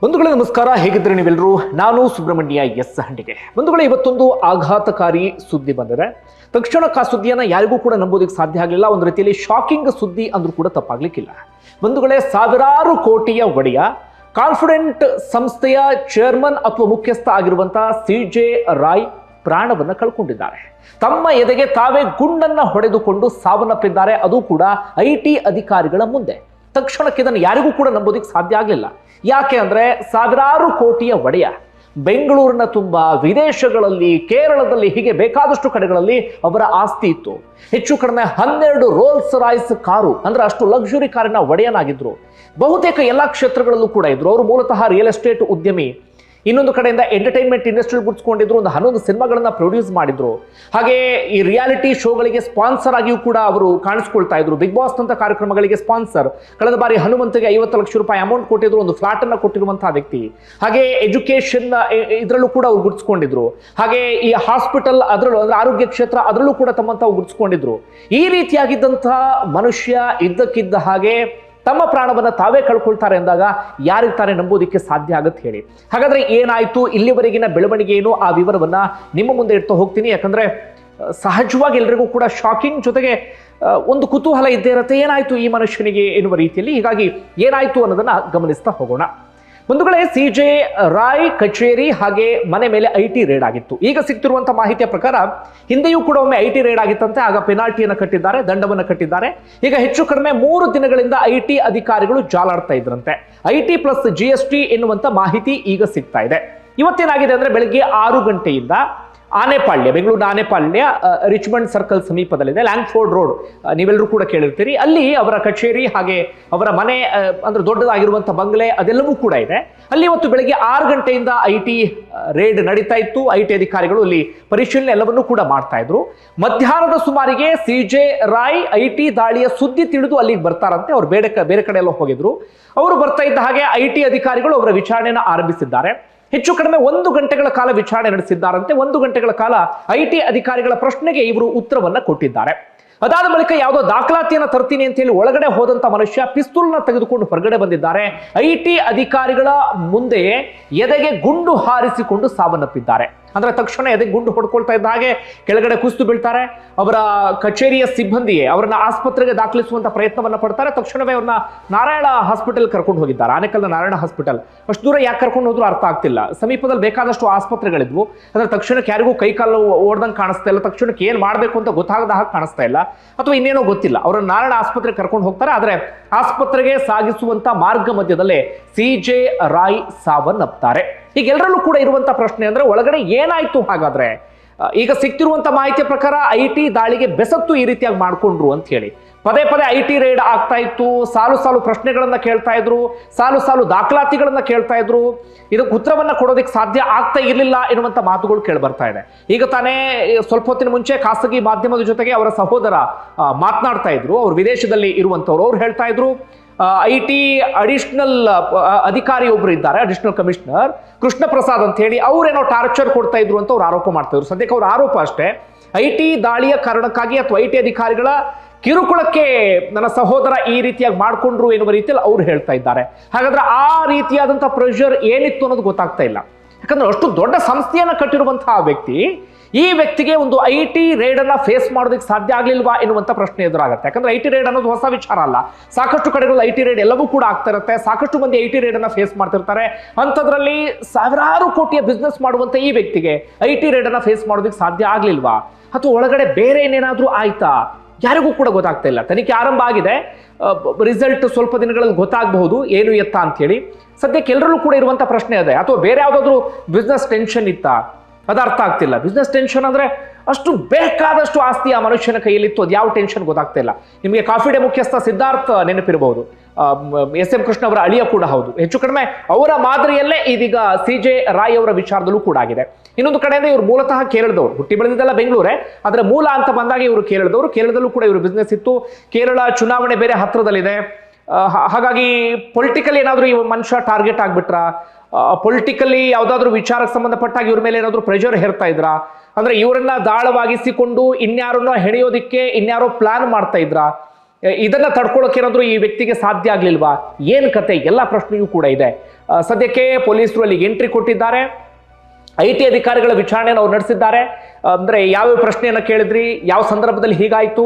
ಬಂಧುಗಳೇ ನಮಸ್ಕಾರ, ಹೇಗಿದ್ರೆ ನೀವೆಲ್ಲರೂ. ನಾನು ಸುಬ್ರಹ್ಮಣ್ಯ ಎಸ್ ಹಂಡಿಗೆ. ಬಂಧುಗಳೇ, ಇವತ್ತೊಂದು ಆಘಾತಕಾರಿ ಸುದ್ದಿ ಬಂದಿದೆ. ತಕ್ಷಣ ಆ ಸುದ್ದಿಯನ್ನು ಯಾರಿಗೂ ಕೂಡ ನಂಬೋದಕ್ಕೆ ಸಾಧ್ಯ ಆಗಲಿಲ್ಲ. ಒಂದು ರೀತಿಯಲ್ಲಿ ಶಾಕಿಂಗ್ ಸುದ್ದಿ ಅಂದ್ರೂ ಕೂಡ ತಪ್ಪಾಗ್ಲಿಕ್ಕಿಲ್ಲ. ಬಂಧುಗಳೇ, ಸಾವಿರಾರು ಕೋಟಿಯ ಒಡೆಯ ಕಾನ್ಫಿಡೆಂಟ್ ಸಂಸ್ಥೆಯ ಚೇರ್ಮನ್ ಅಥವಾ ಮುಖ್ಯಸ್ಥ ಆಗಿರುವಂತಹ CJ ರಾಯ್ ಪ್ರಾಣವನ್ನು ಕಳ್ಕೊಂಡಿದ್ದಾರೆ. ತಮ್ಮ ಎದೆಗೆ ತಾವೇ ಗುಂಡನ್ನ ಹೊಡೆದುಕೊಂಡು ಸಾವನ್ನಪ್ಪಿದ್ದಾರೆ, ಅದು ಕೂಡ IT ಅಧಿಕಾರಿಗಳ ಮುಂದೆ. ತಕ್ಷಣಕ್ಕೆ ಇದನ್ನು ಯಾರಿಗೂ ಕೂಡ ನಂಬೋದಕ್ಕೆ ಸಾಧ್ಯ ಆಗಲಿಲ್ಲ. ಯಾಕೆ ಅಂದ್ರೆ ಸಾವಿರಾರು ಕೋಟಿಯ ಒಡೆಯ ಬೆಂಗಳೂರಿನ ತುಂಬ, ವಿದೇಶಗಳಲ್ಲಿ, ಕೇರಳದಲ್ಲಿ, ಹೀಗೆ ಬೇಕಾದಷ್ಟು ಕಡೆಗಳಲ್ಲಿ ಅವರ ಆಸ್ತಿ ಇತ್ತು. ಹೆಚ್ಚು ಕಡಿಮೆ 12 ರೋಲ್ಸ್ ರಾಯ್ಸ್ ಕಾರು, ಅಂದ್ರೆ ಅಷ್ಟು ಲಕ್ಸುರಿ ಕಾರಿನ ಒಡೆಯನಾಗಿದ್ರು. ಬಹುತೇಕ ಎಲ್ಲ ಕ್ಷೇತ್ರಗಳಲ್ಲೂ ಕೂಡ ಇದ್ರು. ಅವರು ಮೂಲತಃ ರಿಯಲ್ ಎಸ್ಟೇಟ್ ಉದ್ಯಮಿ. ಇನ್ನೊಂದು ಕಡೆಯಿಂದ ಎಂಟರ್ಟೈನ್ಮೆಂಟ್ ಇಂಡಸ್ಟ್ರಿ ಗುರ್ಸ್ಕೊಂಡಿದ್ರು. ಒಂದು 11 ಸಿನಿಮಾಗಳನ್ನ ಪ್ರೊಡ್ಯೂಸ್ ಮಾಡಿದ್ರು. ಹಾಗೆ ಈ ರಿಯಾಲಿಟಿ ಶೋಗಳಿಗೆ ಸ್ಪಾನ್ಸರ್ ಆಗಿಯೂ ಕೂಡ ಅವರು ಕಾಣಿಸ್ಕೊಳ್ತಾ ಇದ್ರು. ಬಿಗ್ ಬಾಸ್ ಅಂತ ಕಾರ್ಯಕ್ರಮಗಳಿಗೆ ಸ್ಪಾನ್ಸರ್. ಕಳೆದ ಬಾರಿ ಹನುಮಂತಿಗೆ 50 ಲಕ್ಷ ರೂಪಾಯಿ ಅಮೌಂಟ್ ಕೊಟ್ಟಿದ್ರು, ಒಂದು ಫ್ಲಾಟ್ ಅನ್ನ ಕೊಟ್ಟಿರುವಂತಹ ವ್ಯಕ್ತಿ. ಹಾಗೆ ಎಜುಕೇಶನ್ ಇದರಲ್ಲೂ ಕೂಡ ಅವ್ರು ಗುರ್ಸ್ಕೊಂಡಿದ್ರು. ಹಾಗೆ ಈ ಹಾಸ್ಪಿಟಲ್ ಅದರಲ್ಲೂ ಅಂದ್ರೆ ಆರೋಗ್ಯ ಕ್ಷೇತ್ರ ಅದರಲ್ಲೂ ಕೂಡ ತಮ್ಮಂತಾವು ಗುರ್ಸ್ಕೊಂಡಿದ್ರು. ಈ ರೀತಿಯಾಗಿದ್ದಂತಹ ಮನುಷ್ಯ ಇದ್ದಕ್ಕಿದ್ದ ಹಾಗೆ ತಮ್ಮ ಪ್ರಾಣವನ್ನು ತಾವೇ ಕಳ್ಕೊಳ್ತಾರೆ ಎಂದಾಗ ಯಾರಿಗೆ ತಾನೇ ನಂಬೋದಿಕ್ಕೆ ಸಾಧ್ಯ ಆಗುತ್ತೆ ಹೇಳಿ. ಹಾಗಾದ್ರೆ ಏನಾಯ್ತು, ಇಲ್ಲಿವರೆಗಿನ ಬೆಳವಣಿಗೆ ಏನು, ಆ ವಿವರವನ್ನ ನಿಮ್ಮ ಮುಂದೆ ಇಡ್ತಾ ಹೋಗ್ತೀನಿ. ಯಾಕಂದ್ರೆ ಸಹಜವಾಗಿ ಎಲ್ರಿಗೂ ಕೂಡ ಶಾಕಿಂಗ್ ಜೊತೆಗೆ ಒಂದು ಕುತೂಹಲ ಇದ್ದೇ ಇರುತ್ತೆ, ಏನಾಯ್ತು ಈ ಮನುಷ್ಯನಿಗೆ ಎನ್ನುವ ರೀತಿಯಲ್ಲಿ. ಹೀಗಾಗಿ ಏನಾಯ್ತು ಅನ್ನೋದನ್ನ ಗಮನಿಸ್ತಾ ಹೋಗೋಣ. ಬಂಧುಗಳೇ, CJ ರಾಯ್ ಕಚೇರಿ ಹಾಗೆ ಮನೆ ಮೇಲೆ IT ರೇಡ್ ಆಗಿತ್ತು. ಈಗ ಸಿಗ್ತಿರುವಂತಹ ಮಾಹಿತಿಯ ಪ್ರಕಾರ ಹಿಂದೆಯೂ ಕೂಡ ಒಮ್ಮೆ IT ರೇಡ್ ಆಗಿತ್ತಂತೆ. ಆಗ ಪೆನಾಲ್ಟಿಯನ್ನು ಕಟ್ಟಿದ್ದಾರೆ, ದಂಡವನ್ನು ಕಟ್ಟಿದ್ದಾರೆ. ಈಗ ಹೆಚ್ಚು ಕಡಿಮೆ 3 ದಿನಗಳಿಂದ IT ಅಧಿಕಾರಿಗಳು ಜಾಲಾಡ್ತಾ ಇದ್ರಂತೆ. IT ಪ್ಲಸ್ GST ಎನ್ನುವಂತ ಮಾಹಿತಿ ಈಗ ಸಿಗ್ತಾ ಇದೆ. ಇವತ್ತೇನಾಗಿದೆ ಅಂದ್ರೆ ಬೆಳಗ್ಗೆ 6 ಗಂಟೆಯಿಂದ ಆನೆಪಾಳ್ಯ, ಬೆಂಗಳೂರಿನ ಆನೆಪಾಳ್ಯ ರಿಚ್ಮಂಡ್ ಸರ್ಕಲ್ ಸಮೀಪದಲ್ಲಿದೆ, ಲ್ಯಾಂಗ್ಫೋರ್ಡ್ ರೋಡ್, ನೀವೆಲ್ಲರೂ ಕೂಡ ಕೇಳಿರ್ತೀರಿ. ಅಲ್ಲಿ ಅವರ ಕಚೇರಿ ಹಾಗೆ ಅವರ ಮನೆ, ಅಂದ್ರೆ ದೊಡ್ಡದಾಗಿರುವಂಥ ಬಂಗ್ಲೆ ಅದೆಲ್ಲವೂ ಕೂಡ ಇದೆ. ಅಲ್ಲಿ ಇವತ್ತು ಬೆಳಗ್ಗೆ 6 ಗಂಟೆಯಿಂದ IT ರೇಡ್ ನಡೀತಾ ಇತ್ತು. IT ಅಧಿಕಾರಿಗಳು ಅಲ್ಲಿ ಪರಿಶೀಲನೆ ಎಲ್ಲವನ್ನೂ ಕೂಡ ಮಾಡ್ತಾ ಇದ್ರು. ಮಧ್ಯಾಹ್ನದ ಸುಮಾರಿಗೆ CJ ರಾಯ್ IT ದಾಳಿಯ ಸುದ್ದಿ ತಿಳಿದು ಅಲ್ಲಿಗೆ ಬರ್ತಾರಂತೆ. ಅವ್ರು ಬೇರೆ ಕಡೆ ಎಲ್ಲ ಹೋಗಿದ್ರು. ಅವರು ಬರ್ತಾ ಇದ್ದ ಹಾಗೆ IT ಅಧಿಕಾರಿಗಳು ಅವರ ವಿಚಾರಣೆಯನ್ನು ಆರಂಭಿಸಿದ್ದಾರೆ. ಹೆಚ್ಚು ಕಡಿಮೆ 1 ಗಂಟೆಗಳ ಕಾಲ ವಿಚಾರಣೆ ನಡೆಸಿದ್ದಾರಂತೆ. 1 ಗಂಟೆಗಳ ಕಾಲ IT ಅಧಿಕಾರಿಗಳ ಪ್ರಶ್ನೆಗೆ ಇವರು ಉತ್ತರವನ್ನ ಕೊಟ್ಟಿದ್ದಾರೆ. ಅದಾದ ಬಳಿಕ ಯಾವುದೋ ದಾಖಲಾತಿಯನ್ನು ತರ್ತೀನಿ ಅಂತ ಹೇಳಿ ಒಳಗಡೆ ಹೋದಂತ ಮನುಷ್ಯ ಪಿಸ್ತೂಲ್ನ ತೆಗೆದುಕೊಂಡು ಹೊರಗಡೆ ಬಂದಿದ್ದಾರೆ. IT ಅಧಿಕಾರಿಗಳ ಮುಂದೆಯೇ ಎದೆಗೆ ಗುಂಡು ಹಾರಿಸಿಕೊಂಡು ಸಾವನ್ನಪ್ಪಿದ್ದಾರೆ. ಅಂದ್ರೆ ತಕ್ಷಣ ಎದೆಗೆ ಗುಂಡು ಹೊಡ್ಕೊಳ್ತಾ ಇದ್ದ ಹಾಗೆ ಕೆಳಗಡೆ ಕುಸಿದು ಬೀಳ್ತಾರೆ. ಅವರ ಕಚೇರಿಯ ಸಿಬ್ಬಂದಿಯೇ ಅವರನ್ನ ಆಸ್ಪತ್ರೆಗೆ ದಾಖಲಿಸುವಂತ ಪ್ರಯತ್ನವನ್ನ ಪಡ್ತಾರೆ. ತಕ್ಷಣವೇ ಅವ್ರನ್ನ ನಾರಾಯಣ ಹಾಸ್ಪಿಟಲ್ ಕರ್ಕೊಂಡು ಹೋಗಿದ್ದಾರೆ. ಆನೇಕಲ್ನ ನಾರಾಯಣ ಹಾಸ್ಪಿಟಲ್. ಅಷ್ಟು ದೂರ ಯಾಕೆ ಕರ್ಕೊಂಡು ಹೋದ್ರು ಅರ್ಥ ಆಗ್ತಿಲ್ಲ. ಸಮೀಪದಲ್ಲಿ ಬೇಕಾದಷ್ಟು ಆಸ್ಪತ್ರೆಗಳಿದ್ವು. ಅಂದ್ರೆ ತಕ್ಷಣಕ್ಕೆ ಯಾರಿಗೂ ಕೈಕಾಲು ಓಡ್ದಂಗೆ ಕಾಣಿಸ್ತಾ ಇಲ್ಲ, ತಕ್ಷಣಕ್ಕೆ ಏನ್ ಮಾಡ್ಬೇಕು ಅಂತ ಗೊತ್ತಾಗದ ಹಾಗೆ ಕಾಣಿಸ್ತಾ ಇಲ್ಲ, ಅಥವಾ ಇನ್ನೇನೋ ಗೊತ್ತಿಲ್ಲ. ಅವರನ್ನ ನಾರಾಯಣ ಆಸ್ಪತ್ರೆಗೆ ಕರ್ಕೊಂಡು ಹೋಗ್ತಾರೆ. ಆದ್ರೆ ಆಸ್ಪತ್ರೆಗೆ ಸಾಗಿಸುವಂತ ಮಾರ್ಗ ಮಧ್ಯದಲ್ಲೇ CJ ರಾಯ್ ಸಾವನ್ನಪ್ತಾರೆ. ಈಗ ಎಲ್ಲರಲ್ಲೂ ಕೂಡ ಇರುವಂತ ಪ್ರಶ್ನೆ ಅಂದ್ರೆ ಒಳಗಡೆ ಏನಾಯ್ತು ಹಾಗಾದ್ರೆ? ಈಗ ಸಿಕ್ತಿರುವಂತ ಮಾಹಿತಿಯ ಪ್ರಕಾರ IT ದಾಳಿಗೆ ಬೆಸತ್ತು ಈ ರೀತಿಯಾಗಿ ಮಾಡ್ಕೊಂಡ್ರು ಅಂತ ಹೇಳಿ ಪದೇ ಪದೇ IT ರೇಡ್ ಆಗ್ತಾ ಇತ್ತು. ಸಾಲು ಪ್ರಶ್ನೆಗಳನ್ನ ಕೇಳ್ತಾ ಇದ್ರು, ಸಾಲು ದಾಖಲಾತಿಗಳನ್ನ ಕೇಳ್ತಾ ಇದ್ರು. ಇದಕ್ಕೆ ಉತ್ತರವನ್ನ ಕೊಡೋದಕ್ಕೆ ಸಾಧ್ಯ ಆಗ್ತಾ ಇರಲಿಲ್ಲ ಎನ್ನುವಂತ ಮಾತುಗಳು ಕೇಳಿ ಬರ್ತಾ ಇದೆ. ಈಗ ತಾನೇ ಸ್ವಲ್ಪ ಹೊತ್ತಿನ ಮುಂಚೆ ಖಾಸಗಿ ಮಾಧ್ಯಮದ ಜೊತೆಗೆ ಅವರ ಸಹೋದರ ಮಾತನಾಡ್ತಾ ಇದ್ರು. ಅವರು ವಿದೇಶದಲ್ಲಿ ಇರುವಂತವ್ರು. ಅವ್ರು ಹೇಳ್ತಾ ಇದ್ರು, IT ಅಡಿಷನಲ್ ಅಧಿಕಾರಿ ಒಬ್ರು ಇದ್ದಾರೆ, ಅಡಿಷನಲ್ ಕಮಿಷನರ್ ಕೃಷ್ಣ ಪ್ರಸಾದ್ ಅಂತ ಹೇಳಿ, ಅವ್ರೇನೋ ಟಾರ್ಚರ್ ಕೊಡ್ತಾ ಇದ್ರು ಅಂತ ಅವ್ರು ಆರೋಪ ಮಾಡ್ತಾ ಇದ್ರು. ಸದ್ಯಕ್ಕೆ ಅವ್ರ ಆರೋಪ ಅಷ್ಟೇ. IT ದಾಳಿಯ ಕಾರಣಕ್ಕಾಗಿ ಅಥವಾ IT ಅಧಿಕಾರಿಗಳ ಕಿರುಕುಳಕ್ಕೆ ನನ್ನ ಸಹೋದರ ಈ ರೀತಿಯಾಗಿ ಮಾಡ್ಕೊಂಡ್ರು ಎನ್ನುವ ರೀತಿಯಲ್ಲಿ ಅವ್ರು ಹೇಳ್ತಾ ಇದ್ದಾರೆ. ಹಾಗಾದ್ರೆ ಆ ರೀತಿಯಾದಂತಹ ಪ್ರೆಷರ್ ಏನಿತ್ತು ಅನ್ನೋದು ಗೊತ್ತಾಗ್ತಾ ಇಲ್ಲ. ಯಾಕಂದ್ರೆ ಅಷ್ಟು ದೊಡ್ಡ ಸಂಸ್ಥೆಯನ್ನ ಕಟ್ಟಿರುವಂತಹ ವ್ಯಕ್ತಿ, ಈ ವ್ಯಕ್ತಿಗೆ ಒಂದು IT ರೇಡ್ ಅನ್ನ ಫೇಸ್ ಮಾಡೋದಕ್ಕೆ ಸಾಧ್ಯ ಆಗ್ಲಿಲ್ವಾ ಎನ್ನುವಂತ ಪ್ರಶ್ನೆ ಎದುರಾಗುತ್ತೆ. ಯಾಕಂದ್ರೆ IT ರೇಡ್ ಅನ್ನೋದು ಹೊಸ ವಿಚಾರ ಅಲ್ಲ. ಸಾಕಷ್ಟು ಕಡೆಗಳಲ್ಲಿ IT ರೇಡ್ ಎಲ್ಲವೂ ಕೂಡ ಆಗ್ತಾ ಇರುತ್ತೆ. ಸಾಕಷ್ಟು ಮಂದಿ IT ರೇಡ್ ಅನ್ನ ಫೇಸ್ ಮಾಡ್ತಿರ್ತಾರೆ. ಅಂಥದ್ರಲ್ಲಿ ಸಾವಿರಾರು ಕೋಟಿಯ ಬಿಸ್ನೆಸ್ ಮಾಡುವಂತ ಈ ವ್ಯಕ್ತಿಗೆ IT ರೇಡ್ ಅನ್ನ ಫೇಸ್ ಮಾಡೋದಕ್ಕೆ ಸಾಧ್ಯ ಆಗ್ಲಿಲ್ವಾ, ಅಥವಾ ಒಳಗಡೆ ಬೇರೆ ಏನೇನಾದ್ರೂ ಆಯ್ತಾ, ಯಾರಿಗೂ ಕೂಡ ಗೊತ್ತಾಗ್ತಾ ಇಲ್ಲ. ತನಿಖೆ ಆರಂಭ ಆಗಿದೆ. ರಿಸಲ್ಟ್ ಸ್ವಲ್ಪ ದಿನಗಳಲ್ಲಿ ಗೊತ್ತಾಗಬಹುದು ಏನು ಎತ್ತ ಅಂತ ಹೇಳಿ. ಸದ್ಯಕ್ಕೆ ಎಲ್ಲರಲ್ಲೂ ಕೂಡ ಇರುವಂತ ಪ್ರಶ್ನೆ ಇದೆ. ಅಥವಾ ಬೇರೆ ಯಾವ್ದಾದ್ರು ಬಿಸ್ನೆಸ್ ಟೆನ್ಷನ್ ಇತ್ತಾ, ಅದು ಅರ್ಥ ಆಗ್ತಿಲ್ಲ. ಬಿಸ್ನೆಸ್ ಟೆನ್ಷನ್ ಅಂದ್ರೆ ಅಷ್ಟು ಬೇಕಾದಷ್ಟು ಆಸ್ತಿ ಆ ಮನುಷ್ಯನ ಕೈಯಲ್ಲಿತ್ತು, ಅದು ಯಾವ ಟೆನ್ಷನ್ ಗೊತ್ತಾಗ್ತಾ ಇಲ್ಲ. ನಿಮಗೆ ಕಾಫಿ ಡೇ ಮುಖ್ಯಸ್ಥ ಸಿದ್ಧಾರ್ಥ್ ನೆನಪಿರಬಹುದು, SM ಕೃಷ್ಣ ಅವರ ಅಳಿಯ ಕೂಡ ಹೌದು. ಹೆಚ್ಚು ಕಡಿಮೆ ಅವರ ಮಾದರಿಯಲ್ಲೇ ಇದೀಗ CJ ರಾಯ್ ಅವರ ವಿಚಾರದಲ್ಲೂ ಕೂಡ ಆಗಿದೆ. ಇನ್ನೊಂದು ಕಡೆಯಿಂದ ಇವರು ಮೂಲತಃ ಕೇರಳದವರು, ಹುಟ್ಟಿ ಬೆಳೆದಿದ್ದೆಲ್ಲ ಬೆಂಗಳೂರೇ, ಅದರ ಮೂಲ ಅಂತ ಬಂದಾಗ ಇವರು ಕೇರಳದವರು. ಕೇರಳದಲ್ಲೂ ಕೂಡ ಇವರು ಬಿಸ್ನೆಸ್ ಇತ್ತು. ಕೇರಳ ಚುನಾವಣೆ ಬೇರೆ ಹತ್ರದಲ್ಲಿದೆ. ಹಾಗಾಗಿ ಪೊಲಿಟಿಕಲ್ ಏನಾದರೂ ಈ ಮನುಷ್ಯ ಟಾರ್ಗೆಟ್ ಆಗ್ಬಿಟ್ರ, ಪೊಲಿಟಿಕಲಿ ಯಾವುದಾದ್ರೂ ವಿಚಾರಕ್ಕೆ ಸಂಬಂಧಪಟ್ಟಾಗ ಇವ್ರ ಮೇಲೆ ಏನಾದರೂ ಪ್ರೆಷರ್ ಹೇರ್ತಾ ಇದ್ರ, ಅಂದ್ರೆ ಇವರನ್ನ ದಾಳವಾಗಿಸಿಕೊಂಡು ಇನ್ಯಾರನ್ನ ಹೆಣೆಯೋದಿಕ್ಕೆ ಇನ್ಯಾರೋ ಪ್ಲಾನ್ ಮಾಡ್ತಾ ಇದ್ರ, ಇದನ್ನ ತಡ್ಕೊಳ್ಳೋಕೆ ಏನಾದ್ರೂ ಈ ವ್ಯಕ್ತಿಗೆ ಸಾಧ್ಯ ಆಗ್ಲಿಲ್ವಾ, ಏನ್ ಕತೆ, ಎಲ್ಲ ಪ್ರಶ್ನೆಯೂ ಕೂಡ ಇದೆ. ಸದ್ಯಕ್ಕೆ ಪೊಲೀಸರು ಅಲ್ಲಿಗೆ ಎಂಟ್ರಿ ಕೊಟ್ಟಿದ್ದಾರೆ. IT ಅಧಿಕಾರಿಗಳ ವಿಚಾರಣೆಯನ್ನು ಅವ್ರು ನಡೆಸಿದ್ದಾರೆ. ಅಂದ್ರೆ ಯಾವ ಪ್ರಶ್ನೆಯನ್ನ ಕೇಳಿದ್ರಿ, ಯಾವ ಸಂದರ್ಭದಲ್ಲಿ ಹೀಗಾಯ್ತು,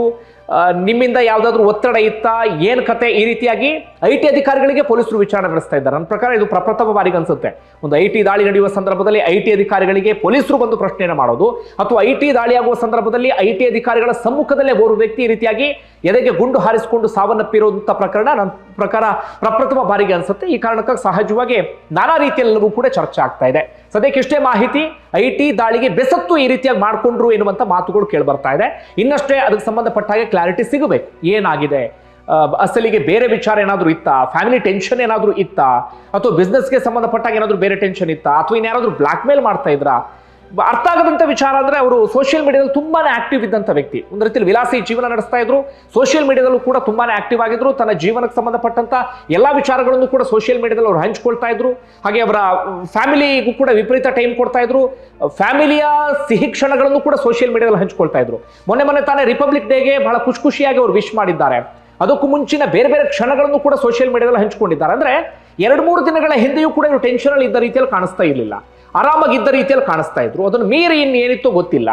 ನಿಮ್ಮಿಂದ ಯಾವ್ದಾದ್ರು ಒತ್ತಡ ಇತ್ತಾ, ಏನ್ ಕತೆ, ಈ ರೀತಿಯಾಗಿ IT ಅಧಿಕಾರಿಗಳಿಗೆ ಪೊಲೀಸರು ವಿಚಾರಣೆ ನಡೆಸ್ತಾ ಇದ್ದಾರೆ. ನನ್ನ ಪ್ರಕಾರ ಇದು ಪ್ರಪ್ರಥಮ ಬಾರಿಗೆ ಅನ್ಸುತ್ತೆ ಒಂದು IT ದಾಳಿ ನಡೆಯುವ ಸಂದರ್ಭದಲ್ಲಿ IT ಅಧಿಕಾರಿಗಳಿಗೆ ಪೊಲೀಸರು ಬಂದು ಪ್ರಶ್ನೆಯನ್ನು ಮಾಡೋದು, ಅಥವಾ IT ದಾಳಿ ಆಗುವ ಸಂದರ್ಭದಲ್ಲಿ IT ಅಧಿಕಾರಿಗಳ ಸಮ್ಮುಖದಲ್ಲೇ ಓರ್ವ ವ್ಯಕ್ತಿ ಈ ರೀತಿಯಾಗಿ ಎದೆಗೆ ಗುಂಡು ಹಾರಿಸಿಕೊಂಡು ಸಾವನ್ನಪ್ಪಿರುವಂತ ಪ್ರಕರಣ ನನ್ನ ಪ್ರಕಾರ ಪ್ರಪ್ರಥಮ ಬಾರಿಗೆ ಅನ್ಸುತ್ತೆ. ಈ ಕಾರಣಕ್ಕಾಗಿ ಸಹಜವಾಗಿ ನಾನಾ ರೀತಿಯೆಲ್ಲವೂ ಕೂಡ ಚರ್ಚೆ ಆಗ್ತಾ ಇದೆ. ಸದ್ಯಕ್ಕೆ ಇಷ್ಟೇ ಮಾಹಿತಿ. IT ದಾಳಿಗೆ ಬೆಸತ್ತು ಈ ರೀತಿಯಾಗಿ ಮಾಡ್ಕೊಂಡ್ರು ಎನ್ನುವಂತ ಮಾತುಗಳು ಕೇಳಿ ಬರ್ತಾ ಇದೆ. ಇನ್ನಷ್ಟೇ ಅದಕ್ಕೆ ಸಂಬಂಧಪಟ್ಟ ಹಾಗೆ ಕ್ಲಾರಿಟಿ ಸಿಗಬೇಕು. ಏನಾಗಿದೆ, ಅಸಲಿಗೆ ಬೇರೆ ವಿಚಾರ ಏನಾದರೂ ಇತ್ತಾ, ಫ್ಯಾಮಿಲಿ ಟೆನ್ಷನ್ ಏನಾದರೂ ಇತ್ತಾ, ಅಥವಾ ಬಿಸ್ನೆಸ್ಗೆ ಸಂಬಂಧಪಟ್ಟಾಗ ಏನಾದರೂ ಬೇರೆ ಟೆನ್ಷನ್ ಇತ್ತಾ, ಅಥವಾ ಇನ್ಯಾರಾದ್ರೂ ಬ್ಲಾಕ್ ಮೇಲ್ ಮಾಡ್ತಾ ಇದ್ರಾ? ಅರ್ಥ ಆಗದಂತ ವಿಚಾರ ಅಂದ್ರೆ ಅವರು ಸೋಷಿಯಲ್ ಮೀಡಿಯಾದಲ್ಲಿ ತುಂಬಾನೇ ಆಕ್ಟಿವ್ ಇದ್ದಂತ ವ್ಯಕ್ತಿ. ಒಂದು ರೀತಿಯಲ್ಲಿ ವಿಲಾಸಿ ಜೀವನ ನಡೆಸ್ತಾ ಇದ್ರು. ಸೋಷಿಯಲ್ ಮೀಡಿಯಾದಲ್ಲೂ ಕೂಡ ತುಂಬಾನೇ ಆಕ್ಟಿವ್ ಆಗಿದ್ರು. ತನ್ನ ಜೀವನಕ್ಕೆ ಸಂಬಂಧಪಟ್ಟಂತ ಎಲ್ಲಾ ವಿಚಾರಗಳನ್ನು ಕೂಡ ಸೋಷಿಯಲ್ ಮೀಡಿಯಾದಲ್ಲಿ ಅವರು ಹಂಚ್ಕೊಳ್ತಾ ಇದ್ರು. ಹಾಗೆ ಅವರ ಫ್ಯಾಮಿಲಿಗೂ ಕೂಡ ವಿಪರೀತ ಟೈಮ್ ಕೊಡ್ತಾ ಇದ್ರು. ಫ್ಯಾಮಿಲಿಯ ಸಿಹಿ ಕ್ಷಣಗಳನ್ನು ಕೂಡ ಸೋಷಿಯಲ್ ಮೀಡಿಯಾದಲ್ಲಿ ಹಂಚ್ಕೊಳ್ತಾ ಇದ್ರು. ಮೊನ್ನೆ ತಾನೇ ರಿಪಬ್ಲಿಕ್ ಡೇಗೆ ಬಹಳ ಖುಷಿಯಾಗಿ ಅವರು ವಿಶ್ ಮಾಡಿದ್ದಾರೆ. ಅದಕ್ಕೂ ಮುಂಚಿನ ಬೇರೆ ಬೇರೆ ಕ್ಷಣಗಳನ್ನು ಕೂಡ ಸೋಷಿಯಲ್ ಮೀಡಿಯಾದಲ್ಲಿ ಹಂಚಿಕೊಂಡಿದ್ದಾರೆ. ಅಂದ್ರೆ 2-3 ದಿನಗಳ ಹಿಂದೆಯೂ ಕೂಡ ಇವರು ಟೆನ್ಷನ್ ಅಲ್ಲಿ ಇದ್ದ ರೀತಿಯಲ್ಲಿ ಕಾಣಿಸ್ತಾ ಇರಲಿಲ್ಲ, ಆರಾಮಾಗಿದ್ದ ರೀತಿಯಲ್ಲಿ ಕಾಣಿಸ್ತಾ ಇದ್ರು. ಅದನ್ನು ಮೀರಿ ಇನ್ನೇನಿತ್ತೋ ಗೊತ್ತಿಲ್ಲ.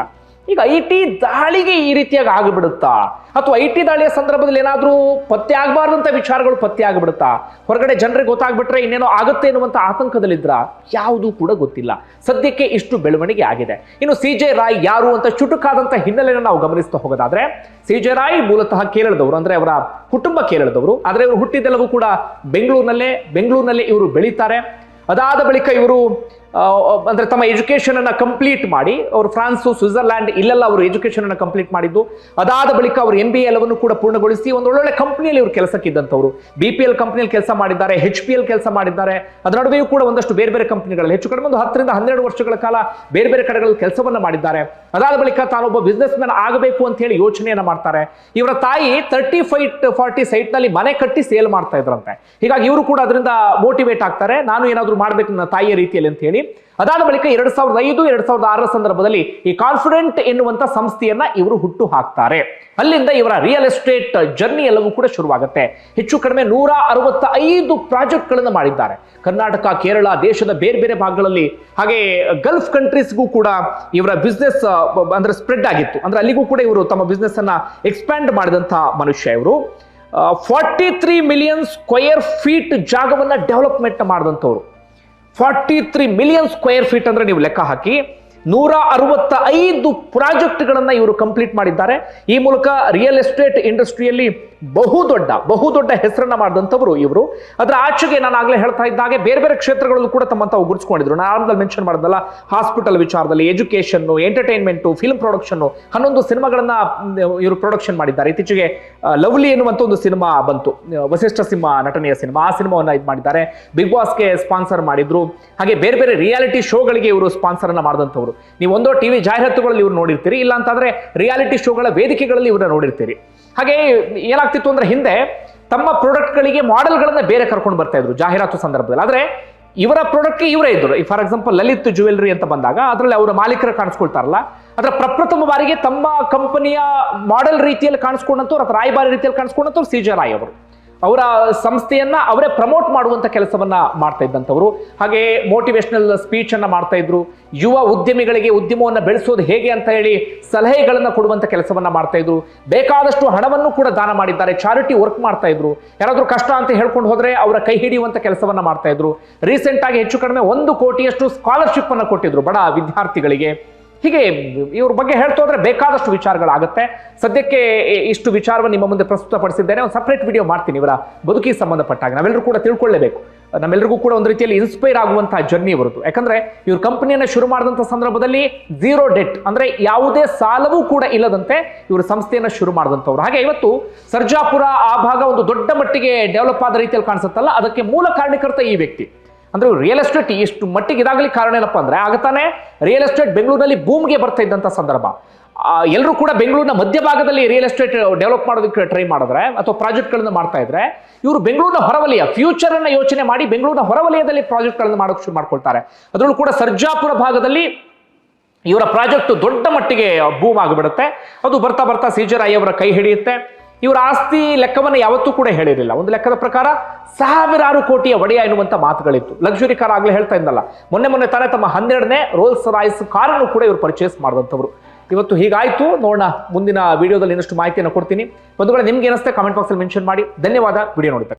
ಈಗ IT ದಾಳಿಗೆ ಈ ರೀತಿಯಾಗಿ ಆಗಿಬಿಡುತ್ತಾ, ಅಥವಾ IT ದಾಳಿಯ ಸಂದರ್ಭದಲ್ಲಿ ಏನಾದ್ರೂ ಪತ್ತೆ ಆಗಬಾರ್ದಂತ ವಿಚಾರಗಳು ಪತ್ತೆ ಆಗಿಬಿಡುತ್ತಾ, ಹೊರಗಡೆ ಜನರಿಗೆ ಗೊತ್ತಾಗ್ಬಿಟ್ರೆ ಇನ್ನೇನೋ ಆಗುತ್ತೆ ಎನ್ನುವಂತ ಆತಂಕದಲ್ಲಿದ್ರ, ಯಾವುದೂ ಕೂಡ ಗೊತ್ತಿಲ್ಲ. ಸದ್ಯಕ್ಕೆ ಇಷ್ಟು ಬೆಳವಣಿಗೆ ಆಗಿದೆ. ಇನ್ನು CJ ರಾಯ್ ಯಾರು ಅಂತ ಚುಟುಕಾದಂತ ಹಿನ್ನೆಲೆಯನ್ನು ನಾವು ಗಮನಿಸ್ತಾ ಹೋಗೋದಾದ್ರೆ, CJ ರಾಯ್ ಮೂಲತಃ ಕೇರಳದವರು, ಅಂದ್ರೆ ಅವರ ಕುಟುಂಬ ಕೇರಳದವರು. ಆದ್ರೆ ಇವರು ಹುಟ್ಟಿದ್ದೆಲ್ಲವೂ ಕೂಡ ಬೆಂಗಳೂರಿನಲ್ಲೇ ಇವರು ಬೆಳೀತಾರೆ. ಅದಾದ ಬಳಿಕ ಇವರು ಅಂದ್ರೆ ತಮ್ಮ ಎಜುಕೇಶನ್ ಅನ್ನ ಕಂಪ್ಲೀಟ್ ಮಾಡಿ ಅವರು ಫ್ರಾನ್ಸ್, ಸ್ವಿಟ್ಜರ್ಲ್ಯಾಂಡ್ ಇಲ್ಲೆಲ್ಲ ಅವರು ಎಜುಕೇಶನ್ ಅನ್ನ ಕಂಪ್ಲೀಟ್ ಮಾಡಿದ್ದು. ಅದಾದ ಬಳಿಕ ಅವರು MBA ಎಲ್ಲವನ್ನು ಕೂಡ ಪೂರ್ಣಗೊಳಿಸಿ ಒಂದು ಒಳ್ಳೊಳ್ಳೆ ಕಂಪನಿಯಲ್ಲಿ ಇವರು ಕೆಲಸಕ್ಕಿದ್ದಂಥವ್ರು. BPL ಕಂಪನಿಯಲ್ಲಿ ಕೆಲಸ ಮಾಡಿದ್ದಾರೆ, HPL ಕೆಲಸ ಮಾಡಿದ್ದಾರೆ. ಅದರ ನಡುವೆಯೂ ಕೂಡ ಒಂದಷ್ಟು ಬೇರೆ ಬೇರೆ ಕಂಪನಿಗಳಲ್ಲಿ ಹೆಚ್ಚು ಕಡಿಮೆ ಒಂದು 10ರಿಂದ 12 ವರ್ಷಗಳ ಕಾಲ ಬೇರೆ ಬೇರೆ ಕಡೆಗಳಲ್ಲಿ ಕೆಲಸವನ್ನ ಮಾಡಿದ್ದಾರೆ. ಅದಾದ ಬಳಿಕ ತಾನೊಬ್ಬ ಬಿಸ್ನೆಸ್ ಮ್ಯಾನ್ ಆಗಬೇಕು ಅಂತ ಹೇಳಿ ಯೋಚನೆಯನ್ನ ಮಾಡ್ತಾರೆ. ಇವರ ತಾಯಿ 35-40 ಸೈಟ್ ನಲ್ಲಿ ಮನೆ ಕಟ್ಟಿ ಸೇಲ್ ಮಾಡ್ತಾ ಇದ್ರಂತೆ. ಹೀಗಾಗಿ ಇವರು ಕೂಡ ಅದರಿಂದ ಮೋಟಿವೇಟ್ ಆಗ್ತಾರೆ, ನಾನು ಏನಾದ್ರೂ ಮಾಡ್ಬೇಕು ನನ್ನ ತಾಯಿಯ ರೀತಿಯಲ್ಲಿ ಅಂತ ಹೇಳಿ. ಅದಾದ ಬಳಿಕ 2005-2006 ಸಂದರ್ಭದಲ್ಲಿ ಈ ಕಾನ್ಫಿಡೆಂಟ್ ಎನ್ನುವಂತ ಸಂಸ್ಥೆಯನ್ನ ಇವರು ಹುಟ್ಟು ಹಾಕ್ತಾರೆ. ಅಲ್ಲಿಂದ ಇವರ ರಿಯಲ್ ಎಸ್ಟೇಟ್ ಜರ್ನಿ ಎಲ್ಲವೂ ಕೂಡ ಶುರುವಾಗುತ್ತೆ. ಹೆಚ್ಚು ಕಡಿಮೆ 165 ಪ್ರಾಜೆಕ್ಟ್ಗಳನ್ನು ಮಾಡಿದ್ದಾರೆ. ಕರ್ನಾಟಕ, ಕೇರಳ, ದೇಶದ ಬೇರೆ ಬೇರೆ ಭಾಗಗಳಲ್ಲಿ, ಹಾಗೆ ಗಲ್ಫ್ ಕಂಟ್ರೀಸ್ಗೂ ಕೂಡ ಇವರ ಬಿಸ್ನೆಸ್ ಅಂದ್ರೆ ಸ್ಪ್ರೆಡ್ ಆಗಿತ್ತು. ಅಂದ್ರೆ ಅಲ್ಲಿಗೂ ಕೂಡ ಇವರು ತಮ್ಮ ಬಿಸ್ನೆಸ್ ಅನ್ನ ಎಕ್ಸ್ಪ್ಯಾಂಡ್ ಮಾಡಿದಂತ ಮನುಷ್ಯ ಇವರು. 43 ಮಿಲಿಯನ್ ಸ್ಕ್ವೇರ್ ಫೀಟ್ ಜಾಗವನ್ನ ಡೆವಲಪ್ಮೆಂಟ್ ಮಾಡಿದಂಥವ್ರು. 43 ಮಿಲಿಯನ್ ಸ್ಕ್ವೇರ್ ಫೀಟ್ ಅಂದ್ರೆ ನೀವು ಲೆಕ್ಕ ಹಾಕಿ, 165 ಪ್ರಾಜೆಕ್ಟ್ಗಳನ್ನ ಇವರು ಕಂಪ್ಲೀಟ್ ಮಾಡಿದ್ದಾರೆ. ಈ ಮೂಲಕ ರಿಯಲ್ ಎಸ್ಟೇಟ್ ಇಂಡಸ್ಟ್ರಿಯಲ್ಲಿ ಬಹುದೊಡ್ಡ ಹೆಸರನ್ನ ಮಾಡಿದಂಥವರು ಇವರು. ಅದರ ಆಚೆಗೆ ನಾನು ಆಗಲೇ ಹೇಳ್ತಾ ಇದ್ದಾಗೆ ಬೇರೆ ಬೇರೆ ಕ್ಷೇತ್ರಗಳಲ್ಲೂ ಕೂಡ ತಮ್ಮಂತಾವು ಗುರುತಿಸಿಕೊಂಡಿದ್ರು. ನಾನು ಆರಂಭದಲ್ಲಿ ಮೆನ್ಷನ್ ಮಾಡಿದಲ್ಲ, ಹಾಸ್ಪಿಟಲ್ ವಿಚಾರದಲ್ಲಿ, ಎಜುಕೇಷನ್, ಎಂಟರ್ಟೈನ್ಮೆಂಟ್, ಫಿಲ್ಮ್ ಪ್ರೊಡಕ್ಷನ್, 11 ಸಿನಿಮಾಗಳನ್ನ ಇವರು ಪ್ರೊಡಕ್ಷನ್ ಮಾಡಿದ್ದಾರೆ. ಇತ್ತೀಚೆಗೆ ಲವ್ಲಿ ಎನ್ನುವಂತ ಒಂದು ಸಿನಿಮಾ ಬಂತು, ವಸಿಷ್ಠ ಸಿಂಹ ನಟನೆಯ ಸಿನಿಮಾ. ಆ ಸಿನಿಮಾವನ್ನ ಇದು ಮಾಡಿದ್ದಾರೆ. ಬಿಗ್ ಬಾಸ್ಗೆ ಸ್ಪಾನ್ಸರ್ ಮಾಡಿದ್ರು. ಹಾಗೆ ಬೇರೆ ಬೇರೆ ರಿಯಾಲಿಟಿ ಶೋಗಳಿಗೆ ಇವರು ಸ್ಪಾನ್ಸರ್ ಅನ್ನ ಮಾಡಿದಂಥವ್ರು. ನೀವು ಒಂದೋ ಟಿವಿ ಜಾಹೀರಾತುಗಳಲ್ಲಿ ಇವ್ರು ನೋಡಿರ್ತೀರಿ, ಇಲ್ಲ ಅಂತಂದ್ರೆ ರಿಯಾಲಿಟಿ ಶೋಗಳ ವೇದಿಕೆಗಳಲ್ಲಿ ಇವ್ರನ್ನ ನೋಡಿರ್ತೀರಿ. ಹಾಗೆ ಏನಾಗ್ತಿತ್ತು ಅಂದ್ರೆ ಹಿಂದೆ ತಮ್ಮ ಪ್ರಾಡಕ್ಟ್ಗಳಿಗೆ ಮಾಡೆಲ್ಗಳನ್ನ ಬೇರೆ ಕರ್ಕೊಂಡು ಬರ್ತಾ ಇದ್ರು ಜಾಹೀರಾತು ಸಂದರ್ಭದಲ್ಲಿ. ಆದ್ರೆ ಇವರ ಪ್ರಾಡಕ್ಟ್ಗೆ ಇವರೇ ಇದ್ರು. ಫಾರ್ ಎಕ್ಸಾಂಪಲ್ ಲಲಿತ್ ಜ್ಯುವೆಲರಿ ಅಂತ ಬಂದಾಗ ಅದರಲ್ಲಿ ಅವರ ಮಾಲೀಕರು ಕಾಣಿಸ್ಕೊಳ್ತಾರಲ್ಲ, ಅದರ ಪ್ರಪ್ರಥಮ ಬಾರಿಗೆ ತಮ್ಮ ಕಂಪನಿಯ ಮಾಡೆಲ್ ರೀತಿಯಲ್ಲಿ ಕಾಣಿಸ್ಕೊಂಡಂತವ್ರು ಅಥವಾ ರಾಯಭಾರಿ ರೀತಿಯಲ್ಲಿ ಕಾಣಿಸ್ಕೊಂಡಂತವ್ರು CJ ರಾಯ್ ಅವರು. ಅವರ ಸಂಸ್ಥೆಯನ್ನ ಅವರೇ ಪ್ರಮೋಟ್ ಮಾಡುವಂತ ಕೆಲಸವನ್ನ ಮಾಡ್ತಾ ಇದ್ದಂಥವ್ರು. ಹಾಗೆ ಮೋಟಿವೇಶನಲ್ ಸ್ಪೀಚ್ ಅನ್ನ ಮಾಡ್ತಾ ಇದ್ರು. ಯುವ ಉದ್ಯಮಿಗಳಿಗೆ ಉದ್ಯಮವನ್ನು ಬೆಳೆಸೋದು ಹೇಗೆ ಅಂತ ಹೇಳಿ ಸಲಹೆಗಳನ್ನ ಕೊಡುವಂತ ಕೆಲಸವನ್ನ ಮಾಡ್ತಾ ಇದ್ರು. ಬೇಕಾದಷ್ಟು ಹಣವನ್ನು ಕೂಡ ದಾನ ಮಾಡಿದ್ದಾರೆ. ಚಾರಿಟಿ ವರ್ಕ್ ಮಾಡ್ತಾ ಇದ್ರು. ಯಾರಾದ್ರೂ ಕಷ್ಟ ಅಂತ ಹೇಳ್ಕೊಂಡು ಹೋದ್ರೆ ಅವರ ಕೈ ಹಿಡಿಯುವಂತ ಕೆಲಸವನ್ನ ಮಾಡ್ತಾ ಇದ್ರು. ರೀಸೆಂಟ್ ಆಗಿ ಹೆಚ್ಚು ಕಡಿಮೆ 1 ಕೋಟಿಯಷ್ಟು ಸ್ಕಾಲರ್ಶಿಪ್ ಅನ್ನ ಕೊಟ್ಟಿದ್ರು ಬಡ ವಿದ್ಯಾರ್ಥಿಗಳಿಗೆ. ಹೀಗೆ ಇವ್ರ ಬಗ್ಗೆ ಹೇಳ್ತಾ ಹೋದ್ರೆ ಬೇಕಾದಷ್ಟು ವಿಚಾರಗಳಾಗುತ್ತೆ. ಸದ್ಯಕ್ಕೆ ಇಷ್ಟು ವಿಚಾರವನ್ನು ನಿಮ್ಮ ಮುಂದೆ ಪ್ರಸ್ತುತಪಡಿಸಿದ್ದೇನೆ. ಒಂದು ಸಪರೇಟ್ ವಿಡಿಯೋ ಮಾಡ್ತೀನಿ ಇವರ ಬದುಕಿಗೆ ಸಂಬಂಧಪಟ್ಟಾಗ. ನಾವೆಲ್ಲರೂ ಕೂಡ ತಿಳ್ಕೊಳ್ಳೇಬೇಕು. ನಮ್ಮೆಲ್ಲರಿಗೂ ಕೂಡ ಒಂದು ರೀತಿಯಲ್ಲಿ ಇನ್ಸ್ಪೈರ್ ಆಗುವಂತಹ ಜರ್ನಿ ಇವರದ್ದು. ಯಾಕಂದ್ರೆ ಇವ್ರ ಕಂಪನಿಯನ್ನ ಶುರು ಮಾಡಿದಂಥ ಸಂದರ್ಭದಲ್ಲಿ 0 ಡೆಟ್ ಅಂದ್ರೆ ಯಾವುದೇ ಸಾಲವೂ ಕೂಡ ಇಲ್ಲದಂತೆ ಇವರು ಸಂಸ್ಥೆಯನ್ನ ಶುರು ಮಾಡಿದಂಥವ್ರು. ಹಾಗೆ ಇವತ್ತು ಸರ್ಜಾಪುರ ಆ ಭಾಗ ಒಂದು ದೊಡ್ಡ ಮಟ್ಟಿಗೆ ಡೆವಲಪ್ ಆದ ರೀತಿಯಲ್ಲಿ ಕಾಣಿಸುತ್ತಲ್ಲ, ಅದಕ್ಕೆ ಮೂಲ ಕಾರಣಕರ್ತ ಈ ವ್ಯಕ್ತಿ. ಅಂದ್ರೆ ರಿಯಲ್ ಎಸ್ಟೇಟ್ ಎಷ್ಟು ಮಟ್ಟಿಗೆ ಇದಾಗಲಿ ಕಾರಣ ಏನಪ್ಪಾ ಅಂದ್ರೆ, ಆಗತಾನೆ ರಿಯಲ್ ಎಸ್ಟೇಟ್ ಬೆಂಗಳೂರಿನಲ್ಲಿ ಬೂಮ್ಗೆ ಬರ್ತಾ ಇದ್ದಂಥ ಸಂದರ್ಭ. ಎಲ್ಲರೂ ಕೂಡ ಬೆಂಗಳೂರಿನ ಮಧ್ಯಭಾಗದಲ್ಲಿ ರಿಯಲ್ ಎಸ್ಟೇಟ್ ಡೆವಲಪ್ ಮಾಡೋದಕ್ಕೆ ಟ್ರೈ ಮಾಡಿದ್ರೆ ಅಥವಾ ಪ್ರಾಜೆಕ್ಟ್ಗಳನ್ನ ಮಾಡ್ತಾ ಇದ್ರೆ, ಇವರು ಬೆಂಗಳೂರಿನ ಹೊರವಲಯ ಫ್ಯೂಚರ್ ಅನ್ನ ಯೋಚನೆ ಮಾಡಿ ಬೆಂಗಳೂರಿನ ಹೊರವಲಯದಲ್ಲಿ ಪ್ರಾಜೆಕ್ಟ್ಗಳನ್ನ ಮಾಡೋಕೆ ಶುರು ಮಾಡ್ಕೊಳ್ತಾರೆ. ಅದರಲ್ಲೂ ಕೂಡ ಸರ್ಜಾಪುರ ಭಾಗದಲ್ಲಿ ಇವರ ಪ್ರಾಜೆಕ್ಟ್ ದೊಡ್ಡ ಮಟ್ಟಿಗೆ ಬೂಮ್ ಆಗಿಬಿಡುತ್ತೆ. ಅದು ಬರ್ತಾ CJ ರಾಯ್ ಅವರ ಕೈ ಹಿಡಿಯುತ್ತೆ. ಇವರ ಆಸ್ತಿ ಲೆಕ್ಕವನ್ನು ಯಾವತ್ತೂ ಕೂಡ ಹೇಳಿರಲಿಲ್ಲ. ಒಂದು ಲೆಕ್ಕದ ಪ್ರಕಾರ ಸಾವಿರಾರು ಕೋಟಿಯ ಒಡೆಯ ಎನ್ನುವಂತ ಮಾತುಗಳಿತ್ತು. ಲಕ್ಸುರಿ ಕಾರ್ ಆಗ್ಲೇ ಹೇಳ್ತಾ ಇದ್ದಲ್ಲ, ಮೊನ್ನೆ ತಾನೇ ತಮ್ಮ 12ನೇ ರೋಲ್ಸ್ ರಾಯ್ಸ್ ಕಾರನ್ನು ಕೂಡ ಇವರು ಪರ್ಚೇಸ್ ಮಾಡಿದಂಥವ್ರು. ಇವತ್ತು ಹೀಗಾಯ್ತು. ನೋಡೋಣ ಮುಂದಿನ ವಿಡಿಯೋದಲ್ಲಿ ಇನ್ನಷ್ಟು ಮಾಹಿತಿಯನ್ನು ಕೊಡ್ತೀನಿ. ಬಂಧುಗಳೇ, ನಿಮ್ಗೆ ಏನಿಸುತ್ತೆ ಕಾಮೆಂಟ್ ಬಾಕ್ಸಲ್ಲಿ ಮೆನ್ಷನ್ ಮಾಡಿ. ಧನ್ಯವಾದ ವಿಡಿಯೋ ನೋಡಿದ್ದಕ್ಕೆ.